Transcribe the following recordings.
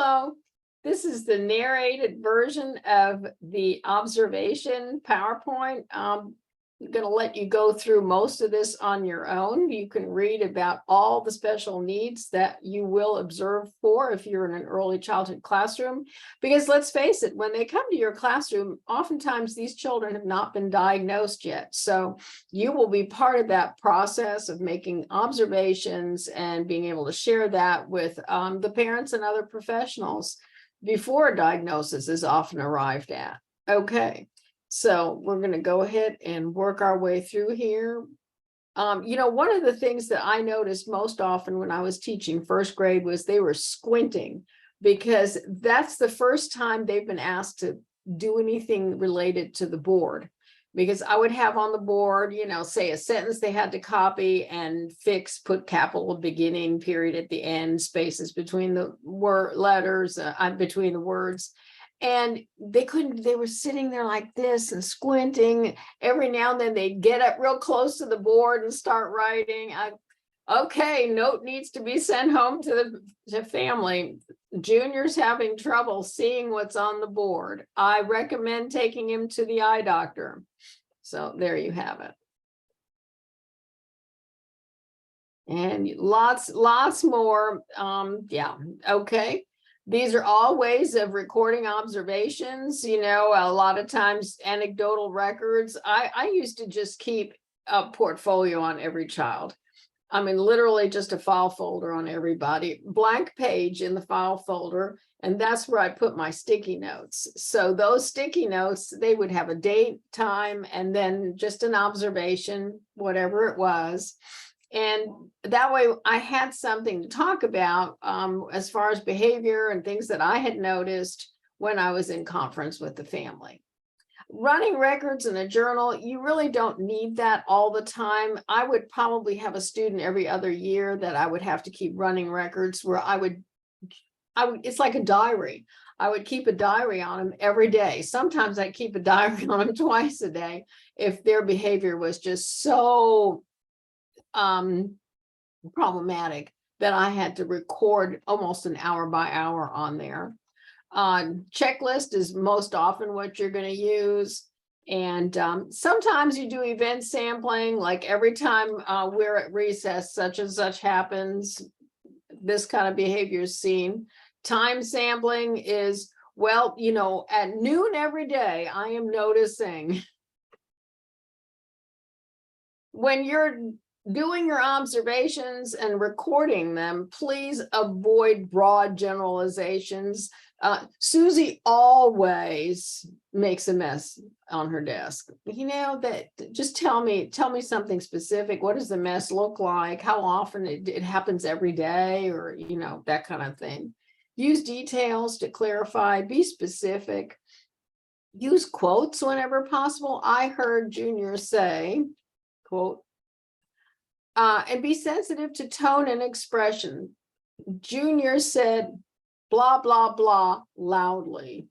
Hello, this is the narrated version of the observation PowerPoint. I'm going to let you go through most of this on your own. You can read about all the special needs that you will observe for if you're in an early childhood classroom. Because let's face it, when they come to your classroom, oftentimes these children have not been diagnosed yet. So you will be part of that process of making observations and being able to share that with the parents and other professionals before a diagnosis is often arrived at. Okay. So we're going to go ahead and work our way through here. One of the things that I noticed most often when I was teaching first grade was they were squinting, because that's the first time they've been asked to do anything related to the board. Because I would have on the board, say a sentence they had to copy and fix, put capital beginning, period at the end, spaces between the letters, between the words. And they couldn't, they were sitting there like this and squinting. Every now and then they'd get up real close to the board and start writing. Okay, note needs to be sent home to the family. Junior's having trouble seeing what's on the board. I recommend taking him to the eye doctor. So there you have it. And lots more. Yeah, okay. These are all ways of recording observations. A lot of times anecdotal records. I used to just keep a portfolio on every child. I mean, literally just a file folder on everybody, blank page in the file folder. And that's where I put my sticky notes. So those sticky notes, they would have a date, time, and then just an observation, whatever it was. And that way I had something to talk about as far as behavior and things that I had noticed when I was in conference with the family. Running records in a journal, you really don't need that all the time. I would probably have a student every other year that I would have to keep running records where I would, it's like a diary. I would keep a diary on them every day. Sometimes I keep a diary on them twice a day if their behavior was just so problematic that I had to record almost an hour by hour on there. Checklist is most often what you're going to use. And sometimes you do event sampling, like every time we're at recess, such and such happens, this kind of behavior is seen. Time sampling is, well, at noon every day, I am noticing when you're doing your observations and recording them, please avoid broad generalizations. Susie always makes a mess on her desk. That just tell me something specific. What does the mess look like? How often it happens every day, or that kind of thing. Use details to clarify, be specific. Use quotes whenever possible. I heard Junior say, quote, and be sensitive to tone and expression. Junior said, blah, blah, blah, loudly.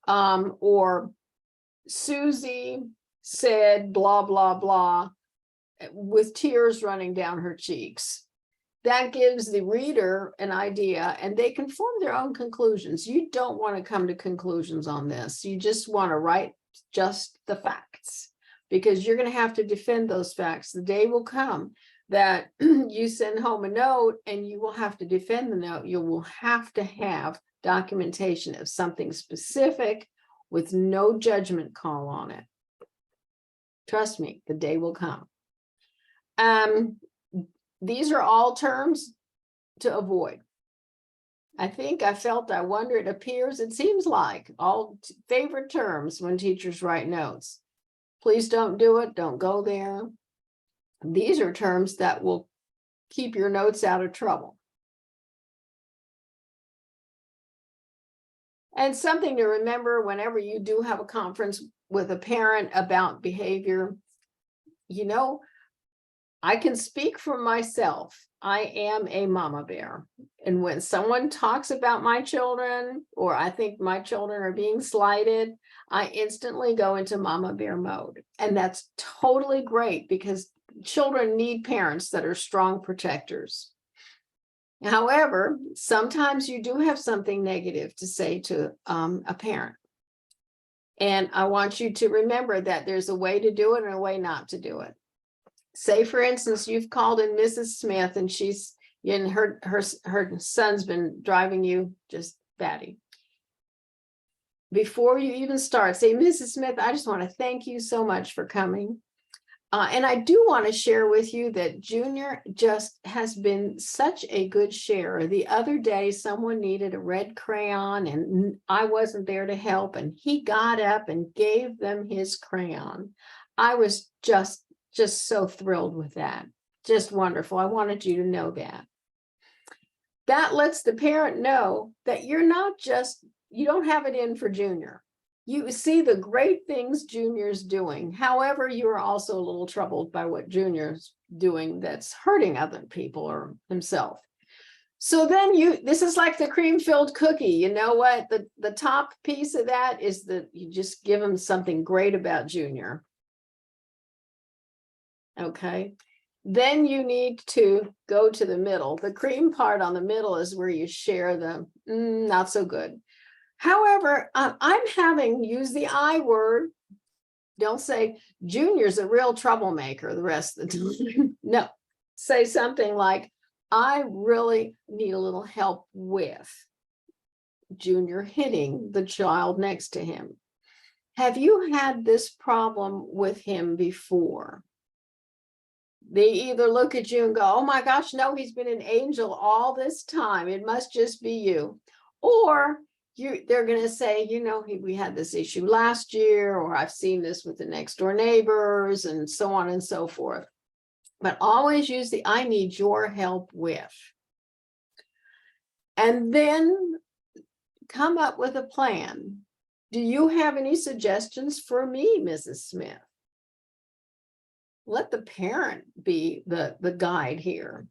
Or Susie said, blah, blah, blah, with tears running down her cheeks. That gives the reader an idea, and they can form their own conclusions. You don't want to come to conclusions on this. You just want to write just the facts, because you're going to have to defend those facts. The day will come that you send home a note and you will have to defend the note. You will have to have documentation of something specific with no judgment call on it. Trust me, the day will come. These are all terms to avoid. I wonder, it appears, it seems like all favorite terms when teachers write notes. Please don't do it. Don't go there. These are terms that will keep your notes out of trouble. And something to remember whenever you do have a conference with a parent about behavior, I can speak for myself. I am a mama bear. And when someone talks about my children, or I think my children are being slighted, I instantly go into mama bear mode. And that's totally great, because children need parents that are strong protectors. However, sometimes you do have something negative to say to a parent. And I want you to remember that there's a way to do it and a way not to do it. Say, for instance, you've called in Mrs. Smith and she's in her son's been driving you just batty. Before you even start, say, Mrs. Smith, I just want to thank you so much for coming. And I do want to share with you that Junior just has been such a good sharer. The other day, someone needed a red crayon and I wasn't there to help. And he got up and gave them his crayon. I was just so thrilled with that. Just wonderful. I wanted you to know that. That lets the parent know that you're not just, you don't have it in for Junior. You see the great things Junior's doing. However, you're also a little troubled by what Junior's doing that's hurting other people or himself. So then this is like the cream-filled cookie. You know what? The top piece of that is that you just give him something great about Junior. Okay. Then you need to go to the middle. The cream part on the middle is where you share the not so good. However, I'm having use the I word. Don't say Junior's a real troublemaker the rest of the time. No, say something like, I really need a little help with Junior hitting the child next to him. Have you had this problem with him before? They either look at you and go, oh my gosh, no, he's been an angel all this time. It must just be you. Or they're going to say, you know, we had this issue last year, or I've seen this with the next door neighbors and so on and so forth. But always use the I need your help with. And then come up with a plan. Do you have any suggestions for me, Mrs. Smith? Let the parent be the guide here.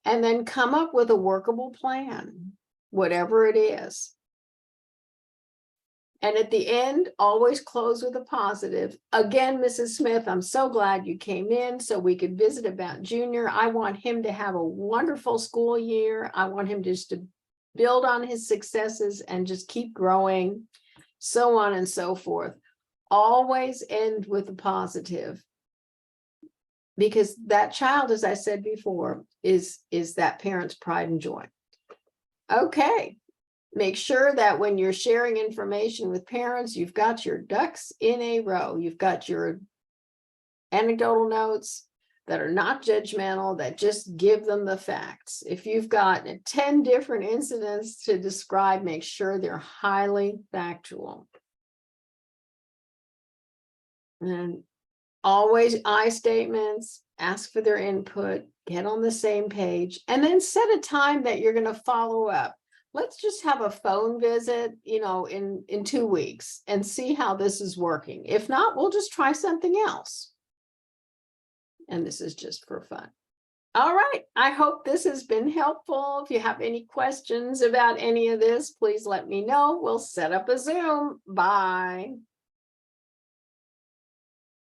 And then come up with a workable plan, whatever it is. And at the end, always close with a positive. Again, Mrs. Smith, I'm so glad you came in so we could visit about Junior. I want him to have a wonderful school year. I want him just to build on his successes and just keep growing, so on and so forth. Always end with a positive. Because that child, as I said before, is that parent's pride and joy. Okay. Make sure that when you're sharing information with parents, you've got your ducks in a row. You've got your anecdotal notes that are not judgmental, that just give them the facts. If you've got 10 different incidents to describe, make sure they're highly factual. And always I statements, ask for their input, get on the same page, and then set a time that you're going to follow up. Let's just have a phone visit, you know, in 2 weeks and see how this is working. If not, we'll just try something else. And this is just for fun. All right. I hope this has been helpful. If you have any questions about any of this, please let me know. We'll set up a Zoom. Bye.